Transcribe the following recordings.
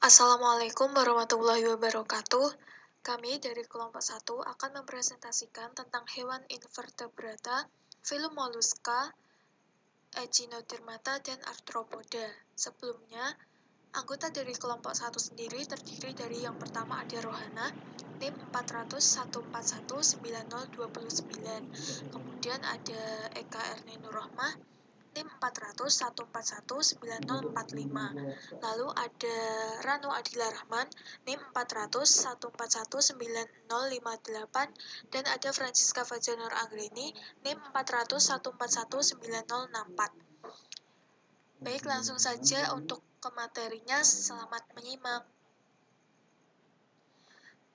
Assalamualaikum warahmatullahi wabarakatuh. Kami dari kelompok 1 akan mempresentasikan tentang hewan invertebrata, filum Mollusca, Echinodermata, dan Arthropoda. Sebelumnya, anggota dari kelompok 1 sendiri terdiri dari yang pertama ada Rohana, NIM 40014019029. Kemudian ada Eka Erni Nurrohmah, NIM 400141905. Lalu ada Rano Adila Rahman, NIM 400141908, dan ada Francisca Fajanur Anggreni, NIM 400141964. Baik, langsung saja untuk ke materinya. Selamat menyimak.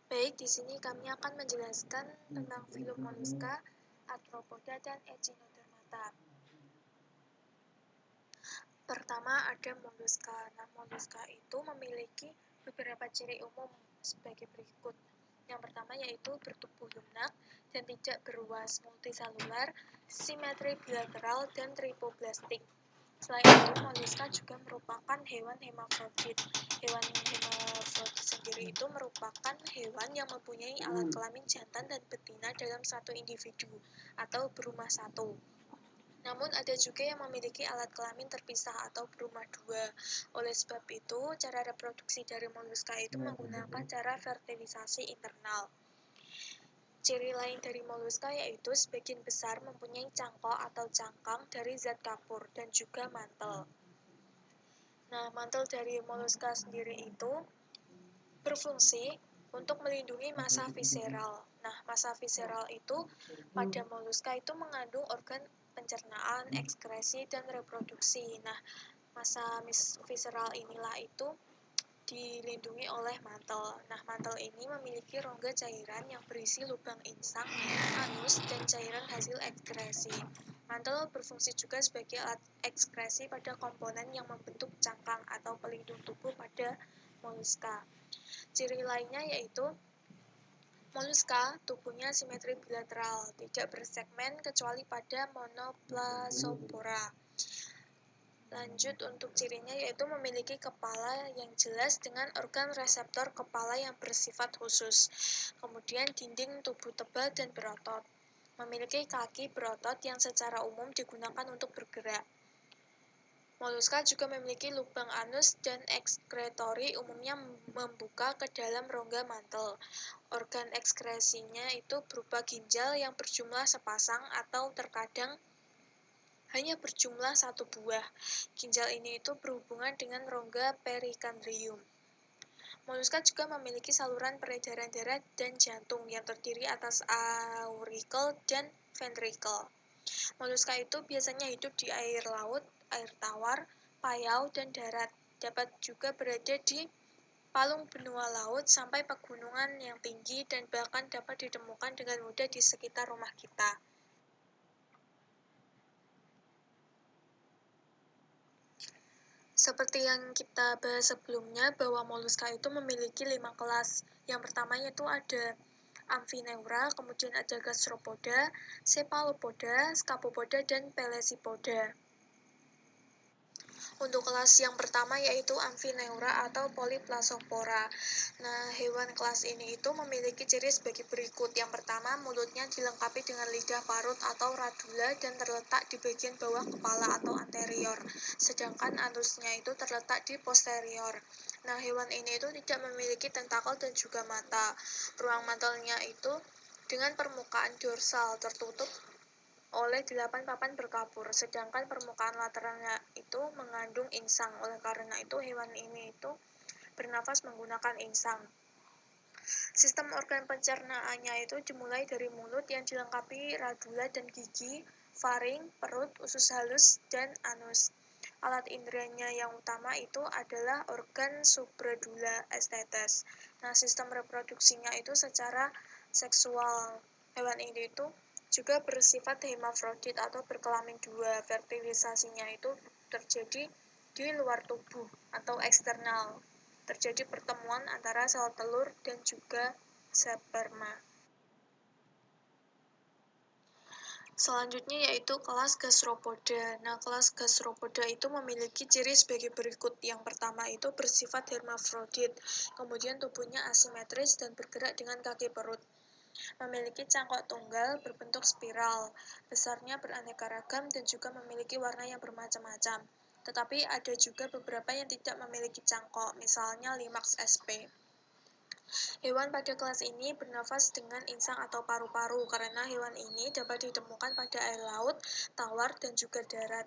Baik, di sini kami akan menjelaskan tentang filum Mollusca, Arthropoda, dan Echinodermata. Pertama ada Mollusca. Nah, Mollusca itu memiliki beberapa ciri umum sebagai berikut. Yang pertama yaitu bertubuh lunak dan tidak beruas, multiselular, simetri bilateral, dan tripoblastik. Selain itu, Mollusca juga merupakan hewan hemafrodit. Hewan hemafrodit sendiri itu merupakan hewan yang mempunyai alat kelamin jantan dan betina dalam satu individu atau berumah satu. Namun ada juga yang memiliki alat kelamin terpisah atau berumah dua. Oleh sebab itu, cara reproduksi dari Mollusca itu menggunakan cara fertilisasi internal. Ciri lain dari Mollusca yaitu sebagian besar mempunyai cangkok atau cangkang dari zat kapur dan juga mantel. Nah, mantel dari Mollusca sendiri itu berfungsi untuk melindungi massa visceral. Nah, massa visceral itu pada Mollusca itu mengandung organ pencernaan, ekskresi, dan reproduksi. Nah, massa visceral inilah itu dilindungi oleh mantel. Nah, mantel ini memiliki rongga cairan yang berisi lubang insang, anus, dan cairan hasil ekskresi. Mantel berfungsi juga sebagai alat ekskresi pada komponen yang membentuk cangkang atau pelindung tubuh pada Mollusca. Ciri lainnya yaitu Mollusca tubuhnya simetri bilateral, tidak bersegmen kecuali pada Monoplasopora. Lanjut untuk cirinya yaitu memiliki kepala yang jelas dengan organ reseptor kepala yang bersifat khusus. Kemudian dinding tubuh tebal dan berotot. Memiliki kaki berotot yang secara umum digunakan untuk bergerak. Mollusca juga memiliki lubang anus dan ekskretori umumnya membuka ke dalam rongga mantel. Organ ekskresinya itu berupa ginjal yang berjumlah sepasang atau terkadang hanya berjumlah satu buah. Ginjal ini itu berhubungan dengan rongga perikandrium. Mollusca juga memiliki saluran peredaran darah dan jantung yang terdiri atas auricle dan ventricle. Mollusca itu biasanya hidup di air laut, air tawar, payau, dan darat. Dapat juga berada di palung benua laut sampai pegunungan yang tinggi dan bahkan dapat ditemukan dengan mudah di sekitar rumah kita. Seperti yang kita bahas sebelumnya, bahwa Mollusca itu memiliki 5 kelas. Yang pertama yaitu ada Amphineura, kemudian ada Gastropoda, Cephalopoda, Scapopoda, dan Pelecypoda. Untuk kelas yang pertama yaitu Amphineura atau Polyplasopora. Nah, hewan kelas ini itu memiliki ciri sebagai berikut. Yang pertama, mulutnya dilengkapi dengan lidah parut atau radula dan terletak di bagian bawah kepala atau anterior. Sedangkan anusnya itu terletak di posterior. Nah, hewan ini itu tidak memiliki tentakel dan juga mata. Ruang mantelnya itu dengan permukaan dorsal tertutup oleh 8 papan berkapur, sedangkan permukaan lateralnya itu mengandung insang. Oleh karena itu, hewan ini itu bernafas menggunakan insang. Sistem organ pencernaannya itu dimulai dari mulut yang dilengkapi radula dan gigi, faring, perut, usus halus, dan anus. Alat inderanya yang utama itu adalah organ subradula estetes. Nah, sistem reproduksinya itu secara seksual. Hewan ini itu juga bersifat hemafrodit atau berkelamin dua. Fertilisasinya itu terjadi di luar tubuh atau eksternal. Terjadi pertemuan antara sel telur dan juga sperma. Selanjutnya yaitu kelas Gastropoda. Nah, kelas Gastropoda itu memiliki ciri sebagai berikut. Yang pertama itu bersifat hermafrodit, kemudian tubuhnya asimetris dan bergerak dengan kaki perut. Memiliki cangkok tunggal berbentuk spiral, besarnya beraneka ragam dan juga memiliki warna yang bermacam-macam. Tetapi ada juga beberapa yang tidak memiliki cangkok, misalnya Limax sp. Hewan pada kelas ini bernafas dengan insang atau paru-paru karena hewan ini dapat ditemukan pada air laut, tawar, dan juga darat.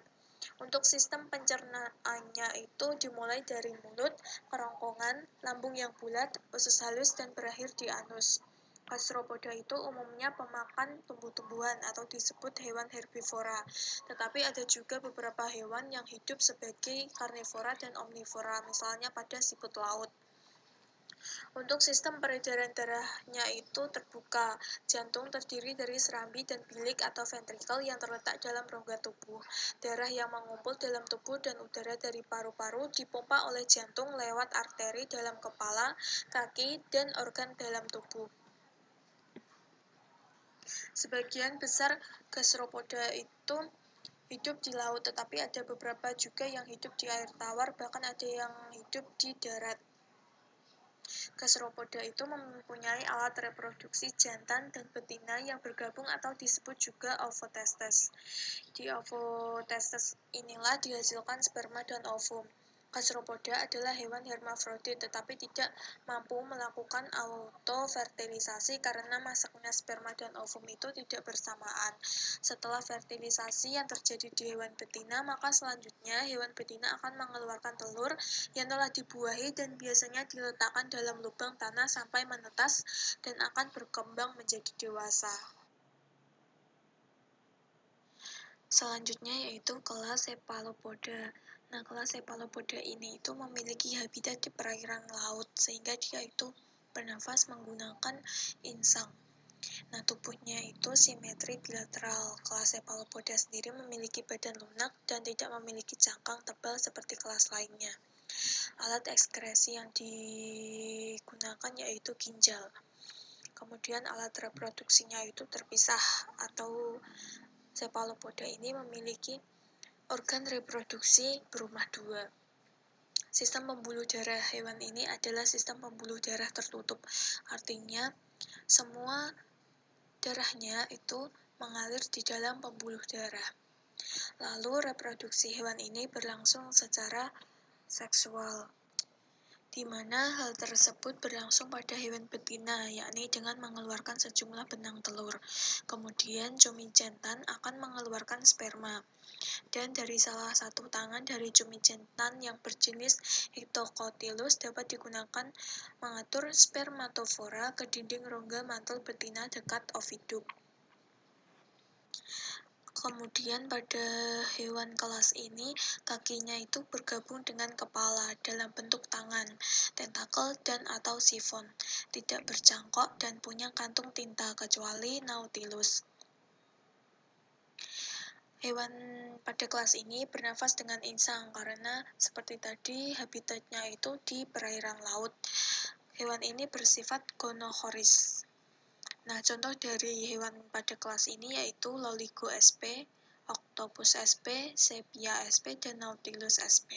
Untuk sistem pencernaannya itu dimulai dari mulut, kerongkongan, lambung yang bulat, usus halus, dan berakhir di anus. Gastropoda itu umumnya pemakan tumbuh-tumbuhan atau disebut hewan herbivora, tetapi ada juga beberapa hewan yang hidup sebagai karnivora dan omnivora, misalnya pada siput laut. Untuk sistem peredaran darahnya itu terbuka. Jantung terdiri dari serambi dan bilik atau ventrikel yang terletak dalam rongga tubuh. Darah yang mengumpul dalam tubuh dan udara dari paru-paru dipompa oleh jantung lewat arteri dalam kepala, kaki, dan organ dalam tubuh. Sebagian besar gastropoda itu hidup di laut, tetapi ada beberapa juga yang hidup di air tawar, bahkan ada yang hidup di darat. Gastropoda itu mempunyai alat reproduksi jantan dan betina yang bergabung atau disebut juga ovotestes. Di ovotestes inilah dihasilkan sperma dan ovum. Gastropoda adalah hewan hermafrodit tetapi tidak mampu melakukan autofertilisasi karena masaknya sperma dan ovum itu tidak bersamaan. Setelah fertilisasi yang terjadi di hewan betina, maka selanjutnya hewan betina akan mengeluarkan telur yang telah dibuahi dan biasanya diletakkan dalam lubang tanah sampai menetas dan akan berkembang menjadi dewasa. Selanjutnya yaitu kelas Cephalopoda. Nah, kelas Cephalopoda ini itu memiliki habitat di perairan laut sehingga dia itu bernafas menggunakan insang. Nah, tubuhnya itu simetri bilateral. Kelas Cephalopoda sendiri memiliki badan lunak dan tidak memiliki cangkang tebal seperti kelas lainnya. Alat ekskresi yang digunakan yaitu ginjal. Kemudian alat reproduksinya itu terpisah atau Cephalopoda ini memiliki organ reproduksi berumah dua. Sistem pembuluh darah hewan ini adalah sistem pembuluh darah tertutup. Artinya, semua darahnya itu mengalir di dalam pembuluh darah. Lalu reproduksi hewan ini berlangsung secara seksual, di mana hal tersebut berlangsung pada hewan betina, yakni dengan mengeluarkan sejumlah benang telur. Kemudian cumi jantan akan mengeluarkan sperma. Dan dari salah satu tangan dari cumi jantan yang berjenis Hectocotylus dapat digunakan mengatur spermatofora ke dinding rongga mantul betina dekat oviduk. Kemudian pada hewan kelas ini, kakinya itu bergabung dengan kepala dalam bentuk tangan, tentakel, dan atau sifon. Tidak bercangkok dan punya kantung tinta kecuali Nautilus. Hewan pada kelas ini bernafas dengan insang karena seperti tadi habitatnya itu di perairan laut. Hewan ini bersifat gonokoris. Nah, contoh dari hewan pada kelas ini yaitu Loligo sp, Octopus sp, Sepia sp, dan Nautilus sp.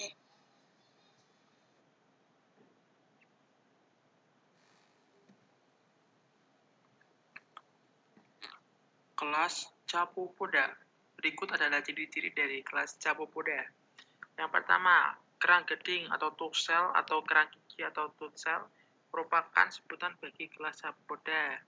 Kelas Chapopoda. Berikut adalah ciri-ciri dari kelas Chapopoda. Yang pertama, kerang geding atau tuksel atau kerang gigi atau tutsel merupakan sebutan bagi kelas Chapopoda.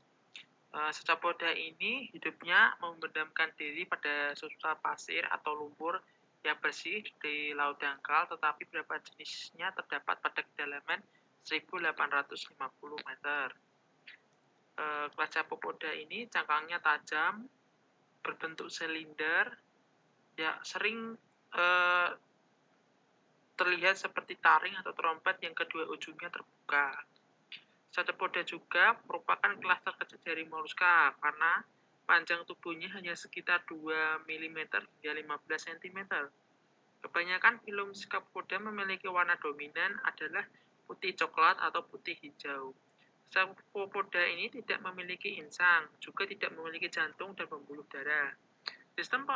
Chapopoda ini hidupnya memendamkan diri pada substrat pasir atau lumpur yang bersih di laut dangkal, tetapi beberapa jenisnya terdapat pada kedalaman 1850 meter. Kelas Chapopoda ini cangkangnya tajam, berbentuk silinder, ya sering terlihat seperti taring atau trompet yang kedua ujungnya terbuka. Chapopoda juga merupakan kelas terkecil dari moluska karena panjang tubuhnya hanya sekitar 2 mm hingga 15 cm. Kebanyakan filum Chapopoda memiliki warna dominan adalah putih coklat atau putih hijau. Chapopoda ini tidak memiliki insang, juga tidak memiliki jantung dan pembuluh darah. Sistem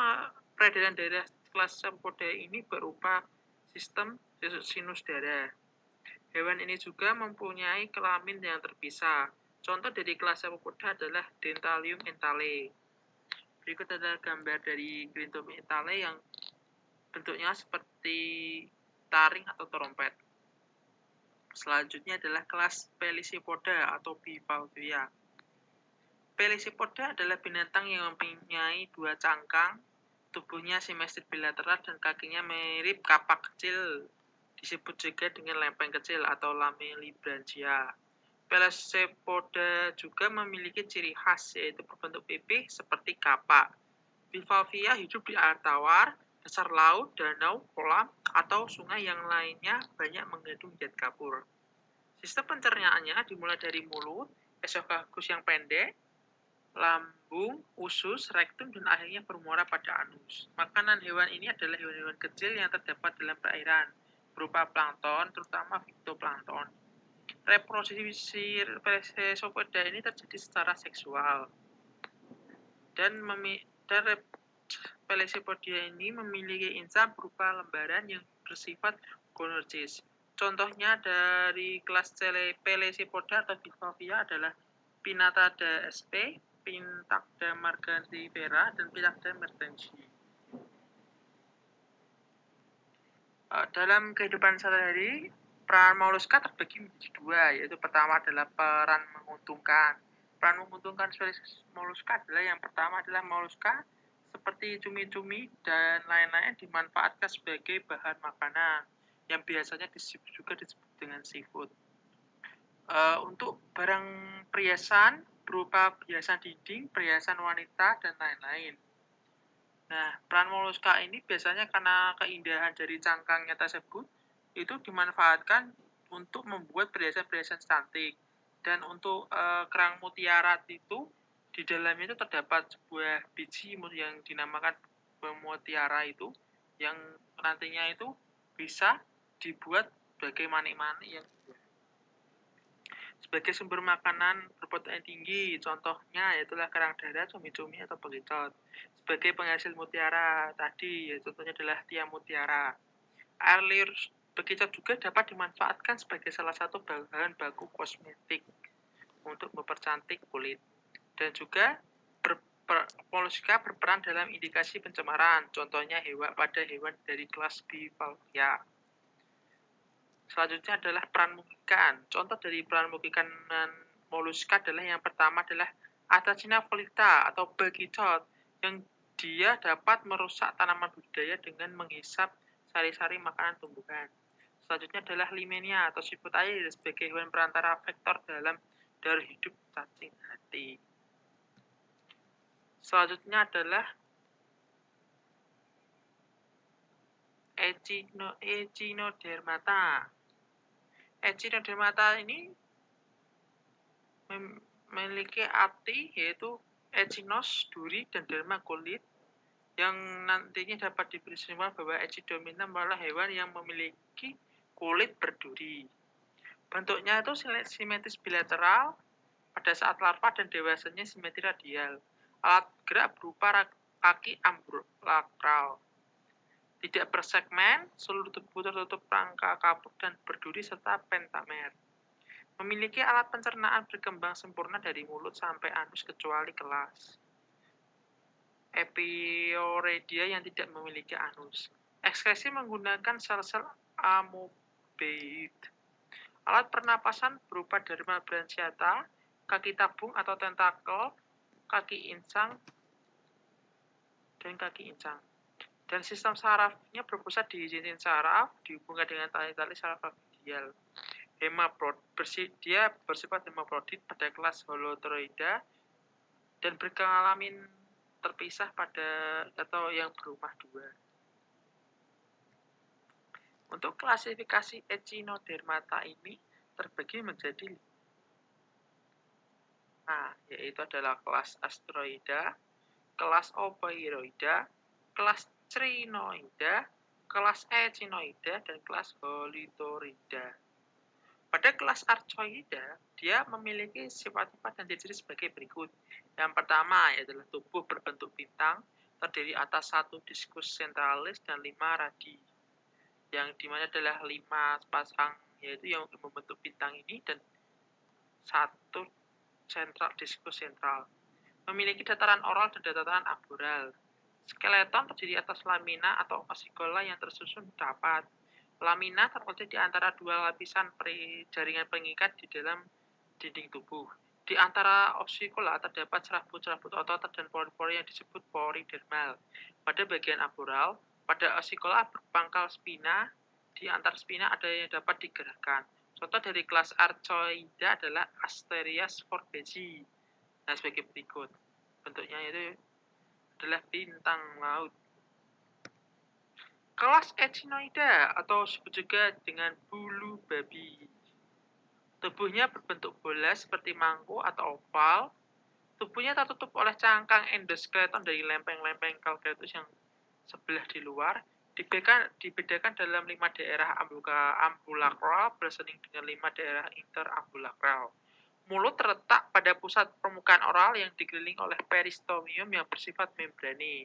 peredaran darah kelas Cepoda ini berupa sistem sinus darah. Hewan ini juga mempunyai kelamin yang terpisah. Contoh dari kelas Cepoda adalah Dentalium entale. Berikut adalah gambar dari Dentalium entale yang bentuknya seperti taring atau trompet. Selanjutnya adalah kelas Pelecypoda atau Bivalvia. Pelecypoda adalah binatang yang mempunyai dua cangkang, tubuhnya simetris bilateral dan kakinya mirip kapak kecil. Disebut juga dengan lempeng kecil atau lamellibranchia. Pelecypoda juga memiliki ciri khas yaitu berbentuk pipih seperti kapak. Bivalvia hidup di air tawar, dasar laut, danau, kolam, atau sungai yang lainnya banyak mengandung zat kapur. Sistem pencernaannya dimulai dari mulut, esofagus yang pendek, lambung, usus, rektum, dan akhirnya bermuara pada anus. Makanan hewan ini adalah hewan-hewan kecil yang terdapat dalam perairan, berupa plankton, terutama fitoplankton. Reproduksi Pelecypoda ini terjadi secara seksual. Dan Pelecypoda ini memiliki insang berupa lembaran yang bersifat gonergis. Contohnya dari kelas Pelecypoda atau Bivalvia adalah Pinnatada sp, Pintacta marganivera, dan Pintacta mertensi. Dalam kehidupan sehari-hari, peran moluska terbagi menjadi dua, yaitu pertama adalah peran menguntungkan. Peran menguntungkan spesies moluska adalah yang pertama adalah moluska seperti cumi-cumi dan lain-lain dimanfaatkan sebagai bahan makanan, yang biasanya juga disebut dengan seafood. Untuk barang perhiasan berupa perhiasan dinding, perhiasan wanita, dan lain-lain. Nah, peran moluska ini biasanya karena keindahan dari cangkangnya tersebut, itu dimanfaatkan untuk membuat perhiasan-perhiasan cantik. Dan untuk kerang mutiara itu, di dalamnya itu terdapat sebuah biji yang dinamakan mutiara itu, yang nantinya itu bisa dibuat sebagai manik-manik yang sebagai sumber makanan berprotein tinggi, contohnya yaitulah kerang darah, cumi-cumi, atau bekicot. Sebagai penghasil mutiara tadi, contohnya adalah tiang mutiara. Air liur bekicot juga dapat dimanfaatkan sebagai salah satu bahan baku kosmetik untuk mempercantik kulit. Dan juga moluska berperan dalam indikasi pencemaran, contohnya pada hewan dari kelas Bivalvia. Selanjutnya adalah peran mugikan. Contoh dari peran mugikan moluska adalah yang pertama adalah Athacina volita atau bekicot, yang dia dapat merusak tanaman budidaya dengan menghisap sari-sari makanan tumbuhan. Selanjutnya adalah Limenia atau siput air sebagai hewan perantara vektor dalam darah hidup cacing hati. Selanjutnya adalah Echinodermata. Echinodermata ini memiliki arti yaitu echinos, duri, dan derma, kulit, yang nantinya dapat diberi bahwa Echinodermata adalah hewan yang memiliki kulit berduri. Bentuknya itu simetris bilateral pada saat larva dan dewasanya simetri radial. Alat gerak berupa kaki ambulakral. Tidak bersegmen, seluruh tubuh tertutup rangka kapur dan berduri serta pentamer. Memiliki alat pencernaan berkembang sempurna dari mulut sampai anus kecuali kelas Epioredia yang tidak memiliki anus. Ekskresi menggunakan sel-sel amoeboid. Alat pernapasan berupa derma branchiata, kaki tabung atau tentakel, kaki insang, dan kaki insang. Dan sistem sarafnya berpusat di cincin saraf, dihubungkan dengan tali-tali saraf radial. Dia bersifat hemaprodit pada kelas Holotroida dan berkelamin terpisah pada atau yang berumah dua. Untuk klasifikasi Echinodermata ini terbagi menjadi yaitu adalah kelas Astroida, kelas Ophiuroida, kelas Crinoida, kelas Echinoida, dan kelas Holotroida. Pada kelas Archoida, dia memiliki sifat-sifat dan ciri sebagai berikut. Yang pertama adalah tubuh berbentuk bintang, terdiri atas 1 diskus sentralis dan 5 radi, yang dimana adalah 5 pasang, yaitu yang membentuk bintang ini, dan 1 diskus sentral. Memiliki dataran oral dan dataran aboral. Skeleton terdiri atas lamina atau fasciola yang tersusun rapat. Lamina terletak di antara 2 lapisan jaringan pengikat di dalam dinding tubuh. Di antara fasciola terdapat serabut-serabut otot dan pori-pori yang disebut pori dermal. Pada bagian aboral, pada fasciola berpangkal spina, di antar spina ada yang dapat digerakkan. Contoh dari kelas Archoida adalah Asterias forbesi. Nah, sebagai berikut. Bentuknya itu adalah bintang laut. Kelas Echinoida atau disebut juga dengan bulu babi. Tubuhnya berbentuk bola seperti mangkuk atau oval. Tubuhnya tertutup oleh cangkang endoskeleton dari lempeng-lempeng calcareous yang sebelah di luar. Dibedakan dalam 5 daerah ambulakral bersanding dengan 5 daerah interambulakral. Mulut terletak pada pusat permukaan oral yang dikelilingi oleh peristomium yang bersifat membrani.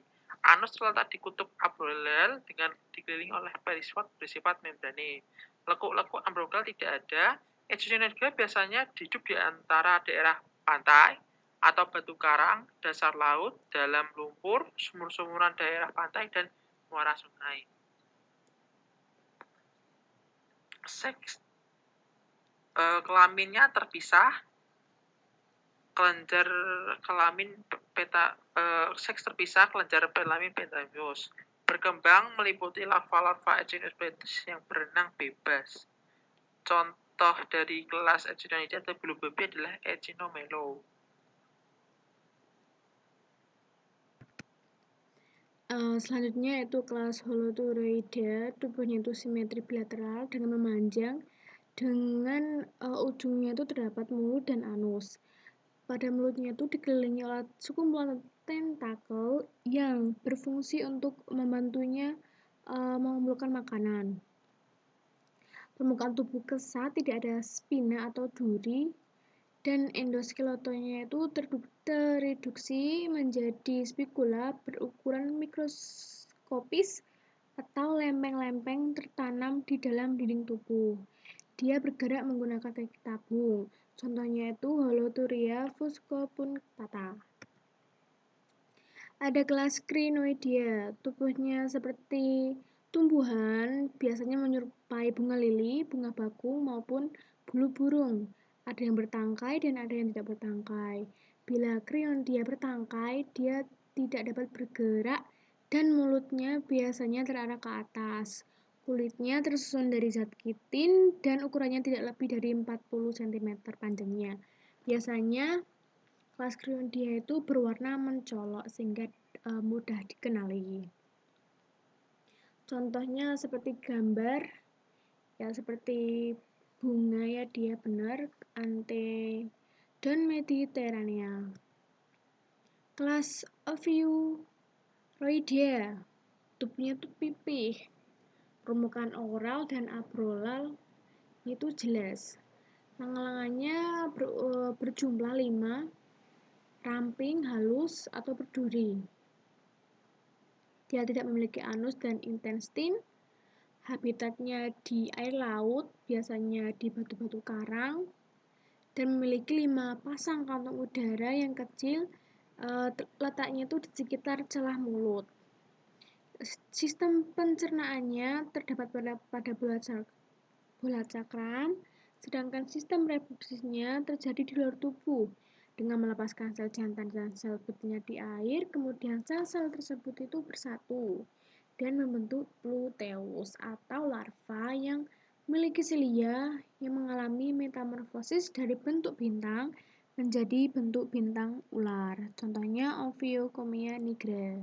Anus terletak di kutub aboral dengan dikelilingi oleh periswak bersifat membrani. Lekuk-lekuk ambulakral tidak ada. Echinoidea biasanya hidup di antara daerah pantai atau batu karang, dasar laut, dalam lumpur, sumur-sumuran daerah pantai, dan muara sungai. Seks kelaminnya terpisah. Kelenjar kelamin seks terpisah, kelenjar kelamin pentamius. Berkembang meliputi larva-larva Echinospletus yang berenang bebas. Contoh dari kelas Echinoidea atau bulu babi adalah Echinomelo. Selanjutnya yaitu kelas Holoturoidea. Tubuhnya itu simetri bilateral dengan memanjang, dengan ujungnya itu terdapat mulut dan anus. Pada mulutnya itu dikelilingi oleh sekumpulan tentakel yang berfungsi untuk membantunya mengumpulkan makanan. Permukaan tubuh kesat, tidak ada spina atau duri, dan endoskeletonnya itu tereduksi menjadi spikula berukuran mikroskopis atau lempeng-lempeng tertanam di dalam dinding tubuh. Dia bergerak menggunakan kaki tabung. Contohnya itu Holoturia fuscopunctata. Ada kelas Crinoidea. Tubuhnya seperti tumbuhan, biasanya menyerupai bunga lili, bunga bakung, maupun bulu burung. Ada yang bertangkai dan ada yang tidak bertangkai. Bila Crinoidea bertangkai, dia tidak dapat bergerak dan mulutnya biasanya terarah ke atas. Kulitnya tersusun dari zat kitin dan ukurannya tidak lebih dari 40 cm panjangnya. Biasanya kelas Crinoidea itu berwarna mencolok sehingga mudah dikenali. Contohnya seperti gambar, ya seperti bunga, ya dia benar, Antedon mediterranea. Kelas Ophioidea, tubuhnya itu pipih, permukaan oral dan abroral itu jelas. Lengan-lengannya berjumlah 5, ramping, halus, atau berduri. Dia tidak memiliki anus dan intestin. Habitatnya di air laut, biasanya di batu-batu karang, dan memiliki 5 pasang kantong udara yang kecil. Letaknya itu di sekitar celah mulut. Sistem pencernaannya terdapat pada bola cakram, sedangkan sistem reproduksinya terjadi di luar tubuh dengan melepaskan sel jantan dan sel betina di air. Kemudian sel-sel tersebut itu bersatu dan membentuk luteus atau larva yang memiliki silia yang mengalami metamorfosis dari bentuk bintang menjadi bentuk bintang ular. Contohnya Ophiocomia nigra.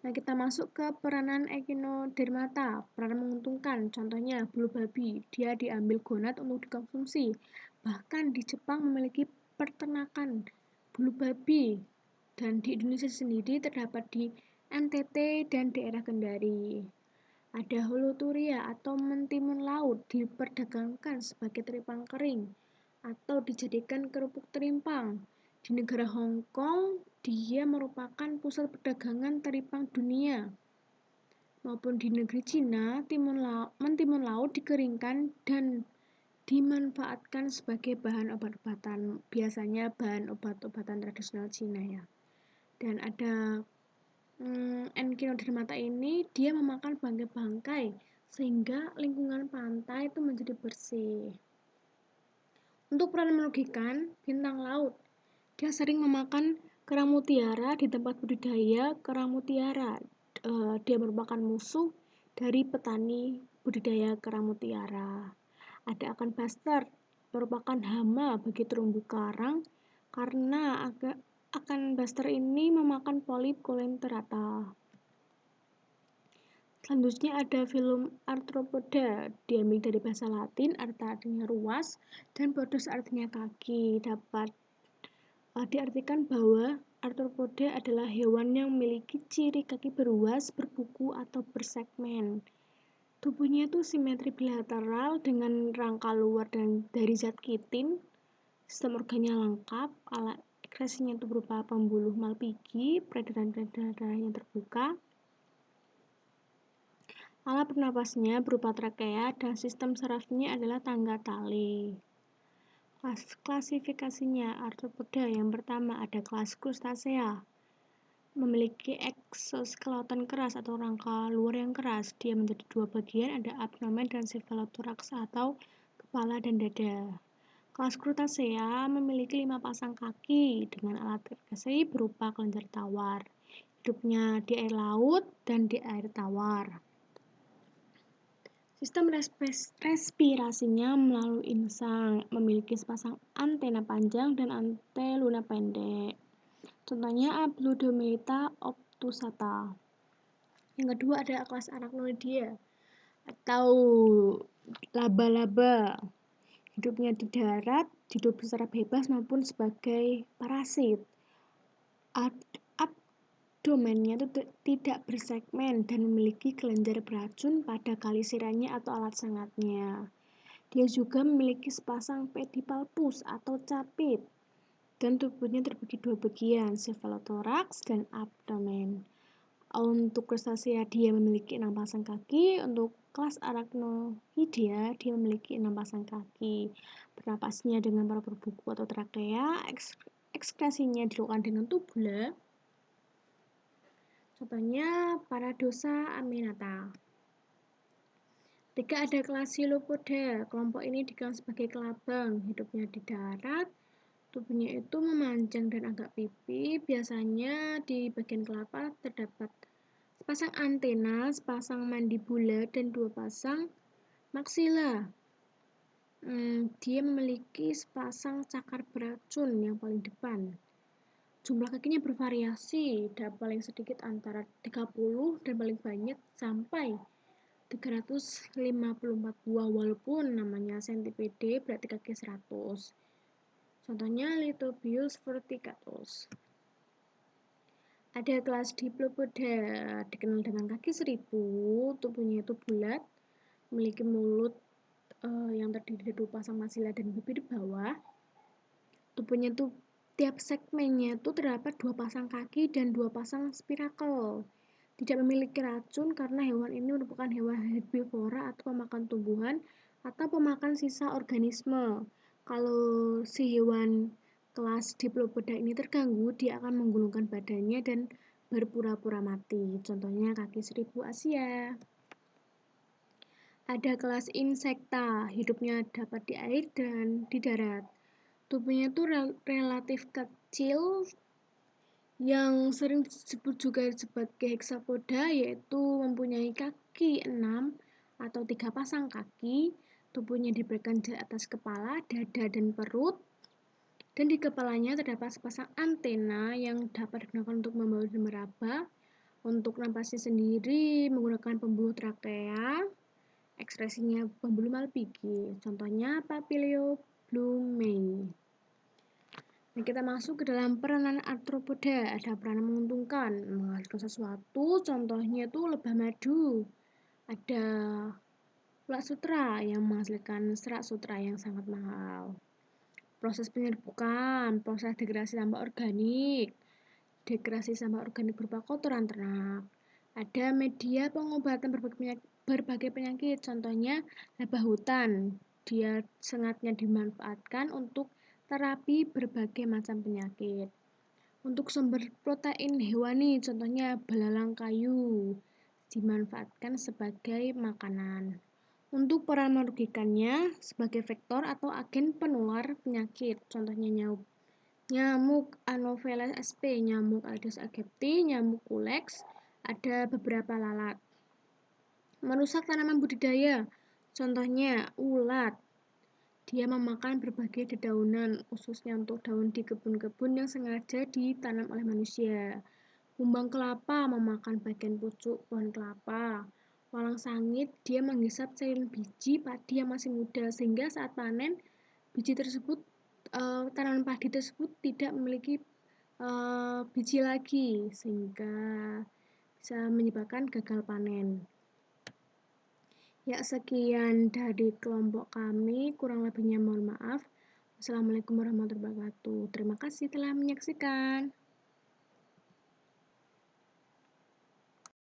Nah, kita masuk ke peranan Echinodermata. Peranan menguntungkan, contohnya bulu babi, dia diambil gonad untuk dikonsumsi. Bahkan di Jepang memiliki peternakan bulu babi, dan di Indonesia sendiri terdapat di NTT dan daerah Kendari. Ada Holoturia atau mentimun laut, diperdagangkan sebagai teripang kering atau dijadikan kerupuk terimpang. Di negara Hong Kong, dia merupakan pusat perdagangan teripang dunia. Maupun di negeri Cina, mentimun laut dikeringkan dan dimanfaatkan sebagai bahan obat-obatan. Biasanya bahan obat-obatan tradisional Cina ya. Dan ada Echinodermata ini dia memakan bangkai-bangkai sehingga lingkungan pantai itu menjadi bersih. Untuk peran merugikan bintang laut, dia sering memakan kerang mutiara di tempat budidaya kerang mutiara. Dia merupakan musuh dari petani budidaya kerang mutiara. Ada akan buster, merupakan hama bagi terumbu karang karena akan buster ini memakan polip coleoptera. Selanjutnya ada filum Arthropoda, diambil dari bahasa Latin, artinya ruas, dan podos artinya kaki. Dapat diartikan bahwa Arthropoda adalah hewan yang memiliki ciri kaki beruas, berbuku, atau bersegmen. Tubuhnya itu simetri bilateral dengan rangka luar dan dari zat kitin. Sistem organnya lengkap, alat ekskresinya itu berupa pembuluh malpighi, peredaran yang terbuka. Alat bernapasnya berupa trakea dan sistem sarafnya adalah tangga tali. Klasifikasinya Arthropoda yang pertama ada kelas Crustacea. Memiliki eksoskeleton keras atau rangka luar yang keras. Dia menjadi dua bagian, ada abdomen dan cephalothorax atau kepala dan dada. Kelas Crustacea memiliki 5 pasang kaki dengan alat ekskresi berupa kelenjar tawar. Hidupnya di air laut dan di air tawar. Sistem respirasinya melalui insang, memiliki sepasang antena panjang dan anteluna pendek. Contohnya Abludomyta obtusata. Yang kedua ada kelas Arachnoidea atau laba-laba. Hidupnya di darat, hidup secara bebas maupun sebagai parasit. Abdomennya itu tidak bersegmen dan memiliki kelenjar beracun pada kali sirahnya atau alat sengatnya. Dia juga memiliki sepasang pedipalpus atau capit dan tubuhnya terbagi dua bagian, cephalothorax dan abdomen. Untuk Crustacea dia memiliki 6 pasang kaki, untuk kelas Arachnoidea dia memiliki 6 pasang kaki. Bernapasnya dengan paru-paru berbuku atau trakea, ekskresinya dilakukan dengan tubula. Contohnya Paradosa aminata. Tiga ada kelas Coleoptera. Kelompok ini dikenal sebagai kelabang. Hidupnya di darat, tubuhnya itu memanjang dan agak pipi. Biasanya di bagian kelapa terdapat sepasang antena, sepasang mandibula, dan 2 pasang maksila. Dia memiliki sepasang cakar beracun yang paling depan. Jumlah kakinya bervariasi, dan paling sedikit antara 30 dan paling banyak sampai 354 buah, walaupun namanya centipede berarti kaki 100. Contohnya Lithobius verticatus. Ada kelas Diplopoda, dikenal dengan kaki 1000, tubuhnya itu bulat, memiliki mulut yang terdiri dari 2 pasang masila dan bibir bawah. Tubuhnya itu tiap segmennya itu terdapat 2 pasang kaki dan 2 pasang spirakel. Tidak memiliki racun karena hewan ini merupakan hewan herbivora atau pemakan tumbuhan atau pemakan sisa organisme. Kalau si hewan kelas Diplopoda ini terganggu, dia akan menggulungkan badannya dan berpura-pura mati. Contohnya kaki 1000 Asia. Ada kelas Insecta, hidupnya dapat di air dan di darat. Tubuhnya itu relatif kecil, yang sering disebut juga sebagai hexapoda, yaitu mempunyai kaki 6 atau 3 pasang kaki. Tubuhnya diberikan di atas kepala, dada, dan perut. Dan di kepalanya terdapat sepasang antena yang dapat digunakan untuk membawa dan meraba. Untuk napasnya sendiri menggunakan pembuluh trakea, ekspresinya pembuluh malpighi. Contohnya Papilio blumei. Nah, kita masuk ke dalam peranan arthropoda. Ada peranan menguntungkan, menghasilkan sesuatu, contohnya itu lebah madu. Ada ulat sutra yang menghasilkan serat sutra yang sangat mahal. proses penyerbukan, proses degradasi sampah organik, degradasi sampah organik berupa kotoran ternak. Ada media pengobatan berbagai penyakit, contohnya lebah hutan. Dia sengatnya dimanfaatkan untuk terapi berbagai macam penyakit. Untuk sumber protein hewani, contohnya belalang kayu, dimanfaatkan sebagai makanan. Untuk peran merugikannya sebagai vektor atau agen penular penyakit, contohnya nyamuk Anopheles sp, nyamuk Aedes aegypti, nyamuk Culex, ada beberapa lalat. Merusak tanaman budidaya, contohnya ulat. Dia memakan berbagai dedaunan, khususnya untuk daun di kebun-kebun yang sengaja ditanam oleh manusia. Kumbang kelapa memakan bagian pucuk pohon kelapa. Walang sangit, dia menghisap cairan biji padi yang masih muda, sehingga saat panen, biji tersebut, tanaman padi tersebut tidak memiliki biji lagi, sehingga bisa menyebabkan gagal panen. Ya, sekian dari kelompok kami, kurang lebihnya mohon maaf. Wassalamualaikum warahmatullahi wabarakatuh. Terima kasih telah menyaksikan.